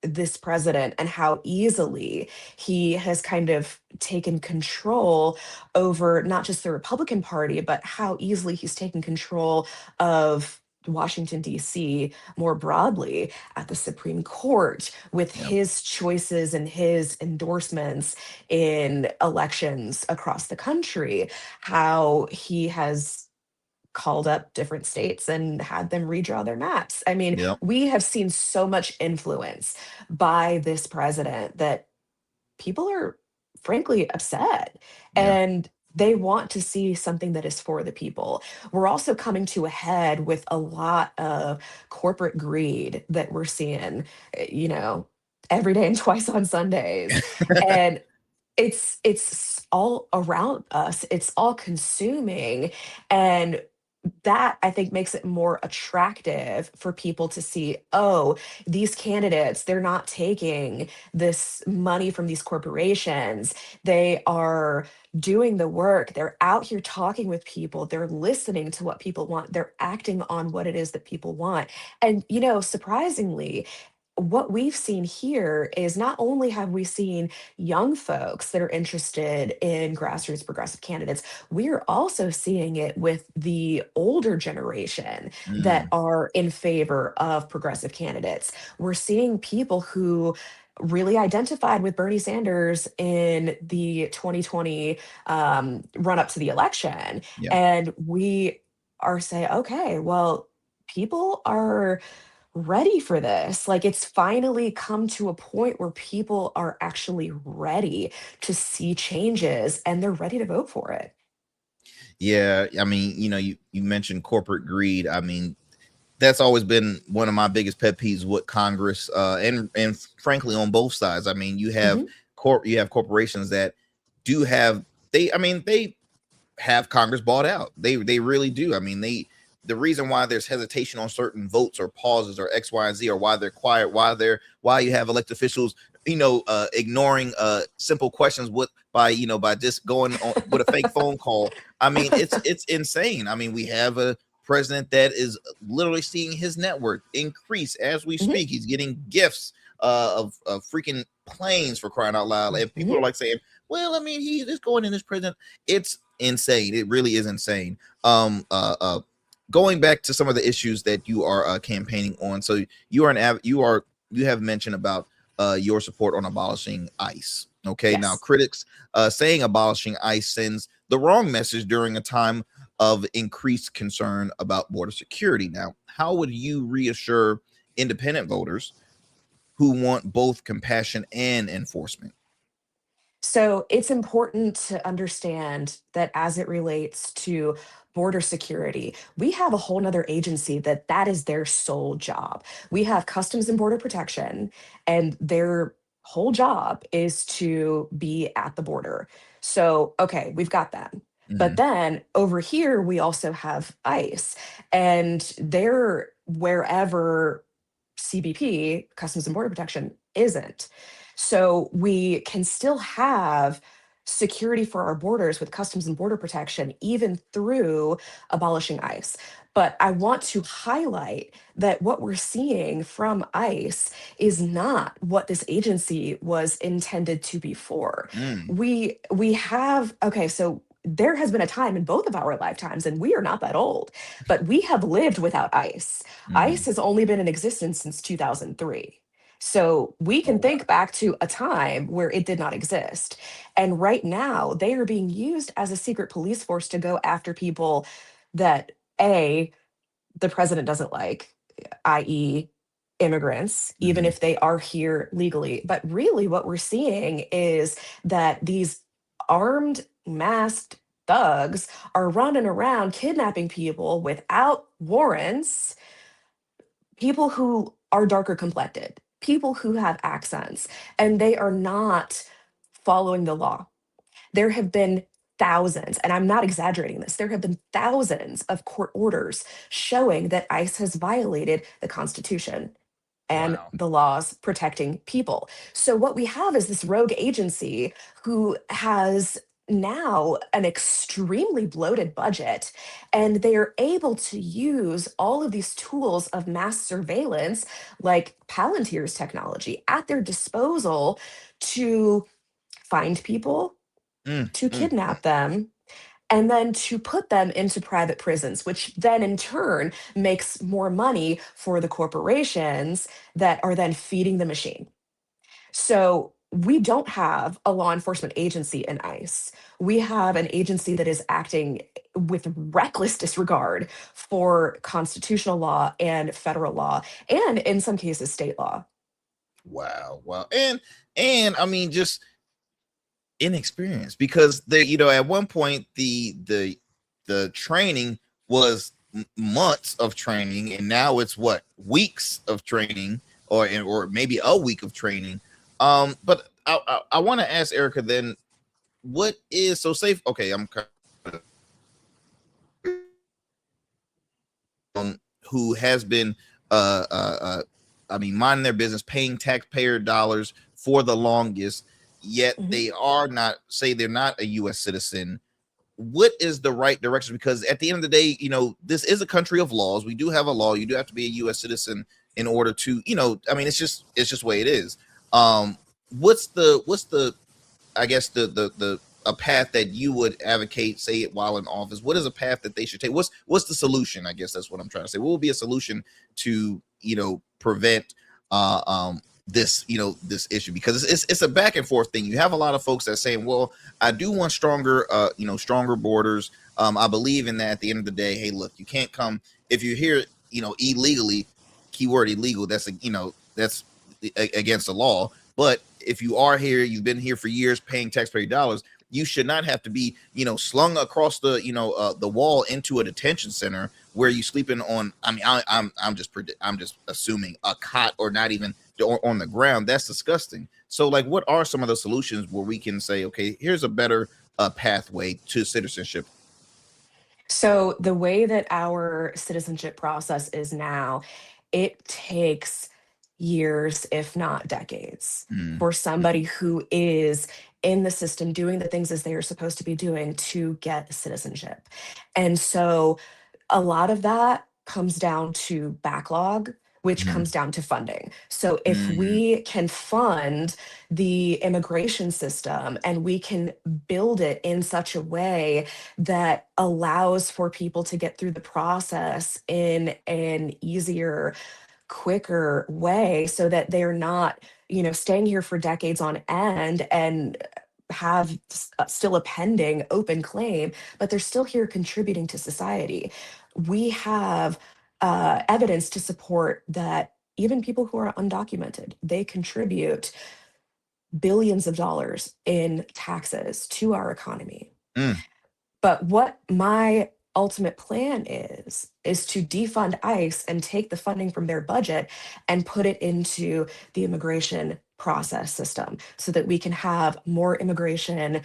this president and how easily he has kind of taken control over not just the Republican Party, but how easily he's taken control of Washington, D.C. more broadly at the Supreme Court with his choices and his endorsements in elections across the country, how he has called up different states and had them redraw their maps. I mean, we have seen so much influence by this president that people are frankly upset, and they want to see something that is for the people. We're also coming to a head with a lot of corporate greed that we're seeing, every day and twice on Sundays. And it's all around us. It's all consuming. And that, I think, makes it more attractive for people to see, oh, these candidates, they're not taking this money from these corporations. They are doing the work. They're out here talking with people. They're listening to what people want. They're acting on what it is that people want. And, surprisingly, what we've seen here is not only have we seen young folks that are interested in grassroots progressive candidates, we're also seeing it with the older generation that are in favor of progressive candidates. We're seeing people who really identified with Bernie Sanders in the 2020 run up to the election. And we are saying, okay, well, people are ready for this. Like, it's finally come to a point where people are actually ready to see changes and they're ready to vote for it. Yeah, I mean, you mentioned corporate greed. I mean, that's always been one of my biggest pet peeves with Congress, and frankly on both sides. I mean, you have corporations that do have they have Congress bought out. They really do. I mean, the reason why there's hesitation on certain votes or pauses or X, Y, and Z, or why they're quiet, why you have elected officials, ignoring simple questions by just going on with a fake phone call. I mean, it's insane. I mean, we have a president that is literally seeing his net worth increase as we speak. He's getting gifts of freaking planes, for crying out loud. And people are like saying, well, I mean, he is going in this prison. It's insane. It really is insane. Going back to some of the issues that you are campaigning on. So you have mentioned about your support on abolishing ICE. Okay. Yes. Now critics saying abolishing ICE sends the wrong message during a time of increased concern about border security. Now, how would you reassure independent voters who want both compassion and enforcement? So it's important to understand that as it relates to border security, we have a whole nother agency that is their sole job. We have Customs and Border Protection, and their whole job is to be at the border. So, okay, we've got that. But then over here, we also have ICE, and they're wherever CBP, Customs and Border Protection, isn't. So we can still have security for our borders with Customs and Border Protection, even through abolishing ICE. But I want to highlight that what we're seeing from ICE is not what this agency was intended to be for. We have, okay, so there has been a time in both of our lifetimes, and we are not that old, but we have lived without ICE. ICE has only been in existence since 2003. So we can think back to a time where it did not exist. And right now, they are being used as a secret police force to go after people that, A, the president doesn't like, i.e., immigrants, even if they are here legally. But really, what we're seeing is that these armed, masked thugs are running around kidnapping people without warrants, people who are darker complected, people who have accents, and they are not following the law. There have been thousands, and I'm not exaggerating this, there have been thousands of court orders showing that ICE has violated the Constitution and the laws protecting people. So what we have is this rogue agency who has now an extremely bloated budget, and they are able to use all of these tools of mass surveillance like Palantir's technology at their disposal to find people, to kidnap them, and then to put them into private prisons, which then in turn makes more money for the corporations that are then feeding the machine. So we don't have a law enforcement agency in ICE. We have an agency that is acting with reckless disregard for constitutional law and federal law, and in some cases, state law. Wow. And I mean, just inexperience, because they, at one point the training was months of training, and now it's what, weeks of training, or maybe a week of training. But I want to ask Ericka then, what is so safe? Okay, I'm who has been minding their business, paying taxpayer dollars for the longest, yet they are not, say they're not a U.S. citizen. What is the right direction? Because at the end of the day, this is a country of laws. We do have a law. You do have to be a U.S. citizen in order to, it's just the way it is. What's the I guess the a path that you would advocate, say it while in office? What is a path that they should take? What's the solution? I guess that's what I'm trying to say. What will be a solution to prevent this this issue? Because it's a back and forth thing. You have a lot of folks that are saying, well, I do want stronger stronger borders. I believe in that. At the end of the day, hey, look, you can't come if you're here illegally, keyword illegal, that's that's against the law. But if you are here, you've been here for years paying taxpayer dollars, you should not have to be slung across the the wall into a detention center where you sleeping on, I'm just assuming, a cot, or not even on the ground. That's disgusting. So like, what are some of the solutions where we can say, okay, here's a better pathway to citizenship? So the way that our citizenship process is now, it takes years, if not decades, for somebody who is in the system doing the things as they are supposed to be doing to get citizenship. And so a lot of that comes down to backlog, which Mhm. comes down to funding. So if Mm. we can fund the immigration system and we can build it in such a way that allows for people to get through the process in an easier, quicker way so that they're not, staying here for decades on end and have still a pending open claim, but they're still here contributing to society. We have evidence to support that even people who are undocumented, they contribute billions of dollars in taxes to our economy. Mm. But what my ultimate plan is to defund ICE and take the funding from their budget and put it into the immigration process system so that we can have more immigration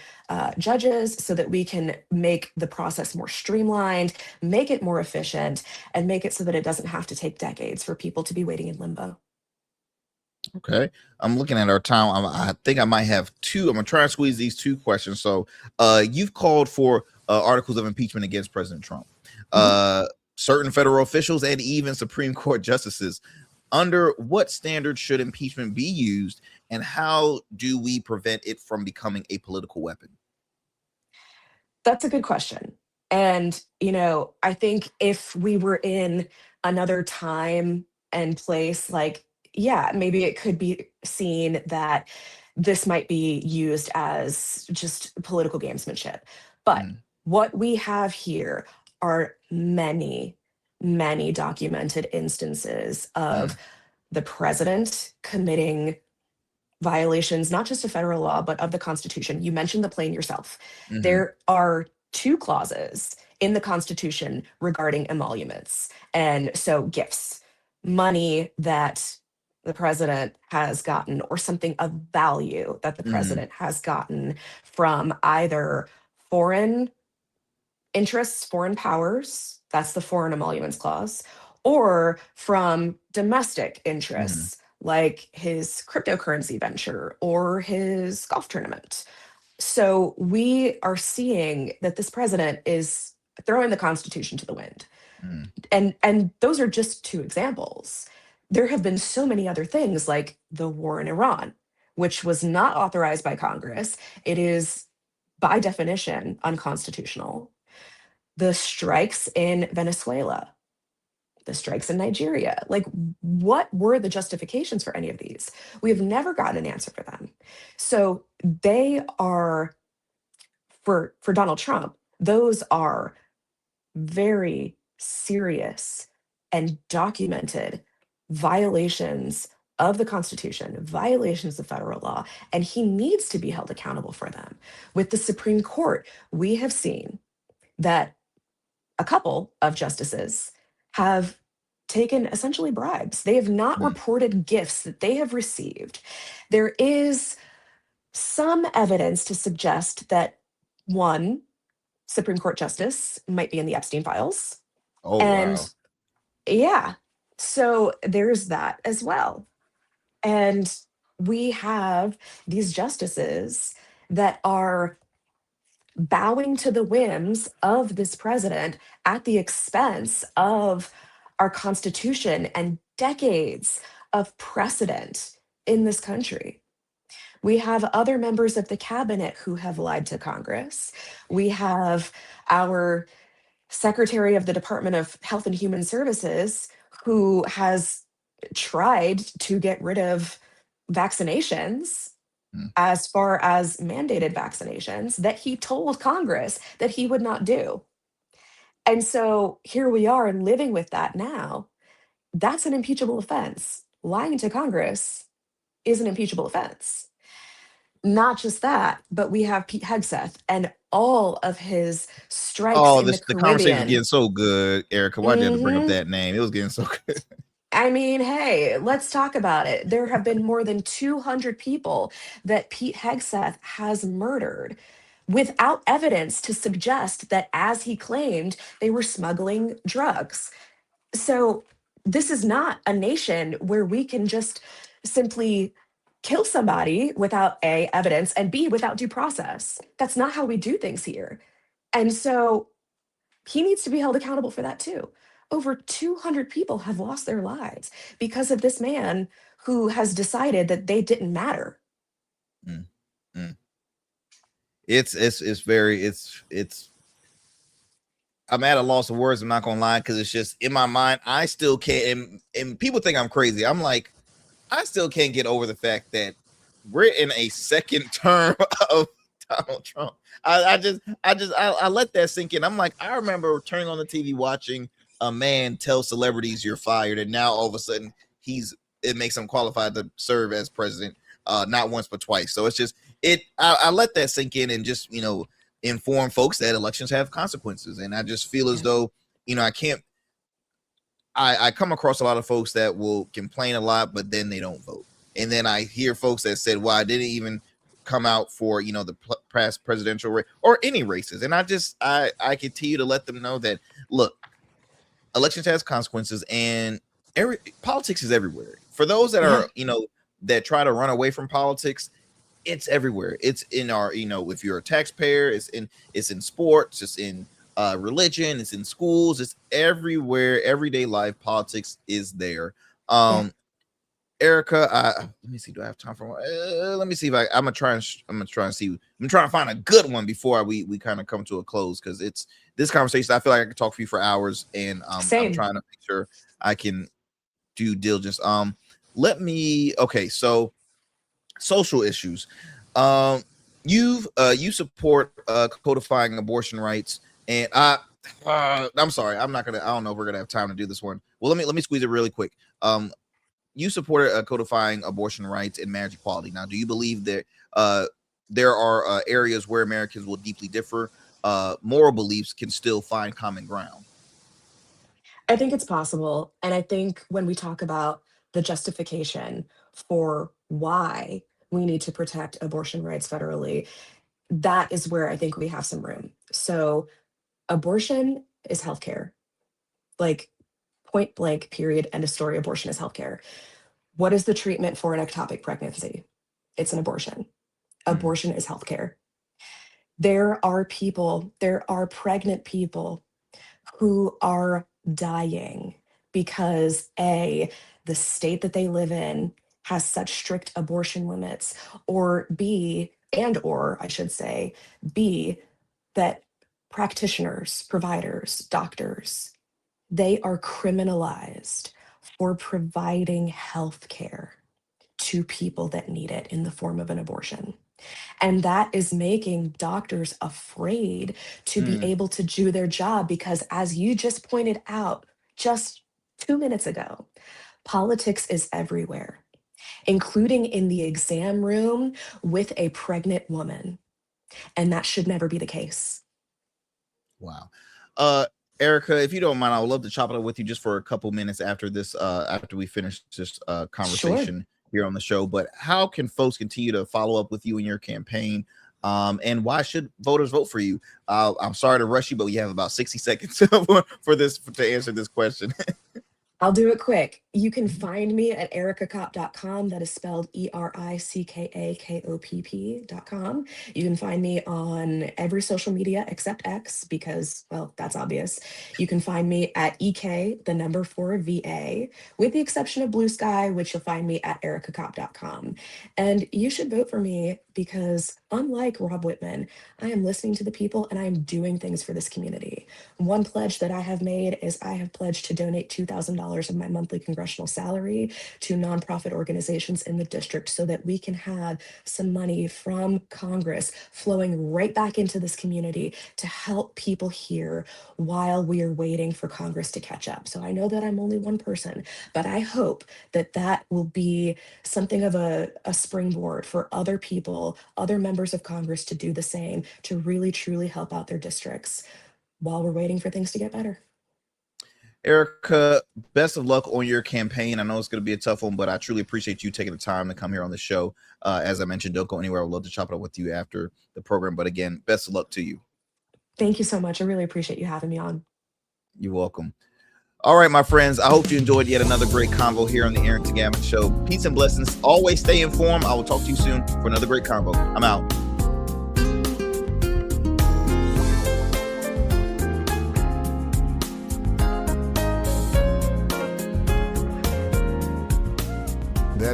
judges, so that we can make the process more streamlined, make it more efficient, and make it so that it doesn't have to take decades for people to be waiting in limbo. Okay. I'm looking at our time. I think I might have two. I'm gonna try and squeeze these two questions. So, you've called for articles of impeachment against President Trump, certain federal officials, and even Supreme Court justices. Under what standards should impeachment be used, and how do we prevent it from becoming a political weapon? That's a good question. And, I think if we were in another time and place, like, yeah, maybe it could be seen that this might be used as just political gamesmanship. But Mm. what we have here are many, many documented instances of Mm. the president committing violations, not just of federal law, but of the Constitution. You mentioned the plane yourself. Mhm. There are two clauses in the Constitution regarding emoluments. And so gifts, money that the president has gotten, or something of value that the Mhm. president has gotten from either foreign interests, foreign powers, that's the foreign emoluments clause, or from domestic Mhm. interests, like his cryptocurrency venture or his golf tournament. So we are seeing that this president is throwing the Constitution to the wind. Mhm. And those are just two examples. There have been so many other things, like the war in Iran, which was not authorized by Congress. It is by definition unconstitutional. The strikes in Venezuela, the strikes in Nigeria. Like, what were the justifications for any of these? We have never gotten an answer for them. So they are, for Donald Trump, those are very serious and documented violations of the Constitution, violations of federal law, and he needs to be held accountable for them. With the Supreme Court, we have seen that a couple of justices have taken essentially bribes. They have not Mm. reported gifts that they have received. There is some evidence to suggest that one Supreme Court justice might be in the Epstein files. Oh wow. And yeah, so there's that as well. And we have these justices that are bowing to the whims of this president at the expense of our Constitution and decades of precedent in this country. We have other members of the cabinet who have lied to Congress. We have our Secretary of the Department of Health and Human Services who has tried to get rid of vaccinations, Mm. as far as mandated vaccinations, that he told Congress that he would not do. And so here we are living with that now. That's an impeachable offense. Lying to Congress is an impeachable offense. Not just that, but we have Pete Hegseth and all of his strikes Oh, in the this the conversation is Caribbean. getting so good, Erica. Why'd you have to bring up Mhm. that name? It was getting so good. I mean, hey, let's talk about it. There have been more than 200 people that Pete Hegseth has murdered without evidence to suggest that, as he claimed, they were smuggling drugs. So, this is not a nation where we can just simply kill somebody without A, evidence, and B, without due process. That's not how we do things here. And so, he needs to be held accountable for that too. over 200 people have lost their lives because of this man who has decided that they didn't matter. Mm, mm. It's very, I'm at a loss of words. I'm not gonna lie, because it's just in my mind. I still can't, and people think I'm crazy. I'm like, I still can't get over the fact that we're in a second term of Donald Trump. I let that sink in. I'm like, I remember turning on the TV watching a man tell celebrities you're fired, and now all of a sudden it makes him qualified to serve as president, not once but twice. So it's just I let that sink in and just inform folks that elections have consequences. And I just feel as though I come across a lot of folks that will complain a lot, but then they don't vote. And then I hear folks that said, well, I didn't even come out for the past presidential race or any races. And I continue to let them know that, look, elections has consequences, and politics is everywhere. For those that are that try to run away from politics, it's everywhere. It's in our if you're a taxpayer, it's in sports, it's in religion, it's in schools, it's everywhere. Everyday life, politics is there. Ericka, let me see. Do I have time for one? Let me see if I'm gonna try and see. I'm trying to find a good one before we kind of come to a close, because it's this conversation. I feel like I could talk for you for hours, and I'm trying to make sure I can do diligence. Okay, so social issues. You support codifying abortion rights, and I'm sorry, I don't know if we're gonna have time to do this one. Well, let me squeeze it really quick. You supported codifying abortion rights and marriage equality. Now, do you believe that there are areas where Americans will deeply differ? Moral beliefs can still find common ground. I think it's possible. And I think when we talk about the justification for why we need to protect abortion rights federally, that is where I think we have some room. So abortion is healthcare. Like, point blank, period, end of story. Abortion is healthcare. What is the treatment for an ectopic pregnancy? It's an abortion. Abortion is healthcare. There are pregnant people who are dying because A, the state that they live in has such strict abortion limits, or B, that practitioners, providers, doctors, they are criminalized for providing health care to people that need it in the form of an abortion. And that is making doctors afraid to be able to do their job, because, as you just pointed out just 2 minutes ago, politics is everywhere, including in the exam room with a pregnant woman. And that should never be the case. Wow. Ericka, if you don't mind, I would love to chop it up with you just for a couple minutes after this, after we finish this conversation here on the show. But how can folks continue to follow up with you in your campaign? And why should voters vote for you? I'm sorry to rush you, but we have about 60 seconds for this to answer this question. I'll do it quick. You can find me at erickakopp.com. That is spelled ERICKAKOPP.com. You can find me on every social media except X, because, well, that's obvious. You can find me at EK, the number 4 VA, with the exception of Blue Sky, which you'll find me at erickakopp.com. And you should vote for me because, unlike Rob Whitman, I am listening to the people and I am doing things for this community. One pledge that I have made is I have pledged to donate $2,000 of my monthly congressional salary to nonprofit organizations in the district, so that we can have some money from Congress flowing right back into this community to help people here while we are waiting for Congress to catch up. So I know that I'm only one person, but I hope that that will be something of a springboard for other people, other members of Congress, to do the same, to really truly help out their districts while we're waiting for things to get better. Ericka, best of luck on your campaign. I know it's going to be a tough one, but I truly appreciate you taking the time to come here on the show. As I mentioned, don't go anywhere. I would love to chop it up with you after the program. But again, best of luck to you. Thank you so much. I really appreciate you having me on. You're welcome. All right, my friends, I hope you enjoyed yet another great convo here on the Arrington Gavin Show. Peace and blessings. Always stay informed. I will talk to you soon for another great convo. I'm out.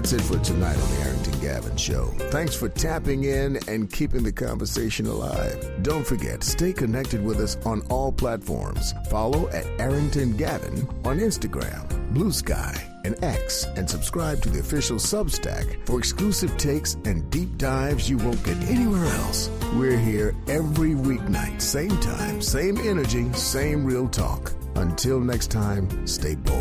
That's it for tonight on the Arrington Gavin Show. Thanks for tapping in and keeping the conversation alive. Don't forget, stay connected with us on all platforms. Follow at Arrington Gavin on Instagram, Blue Sky, and X, and subscribe to the official Substack for exclusive takes and deep dives you won't get anywhere else. We're here every weeknight, same time, same energy, same real talk. Until next time, stay bold.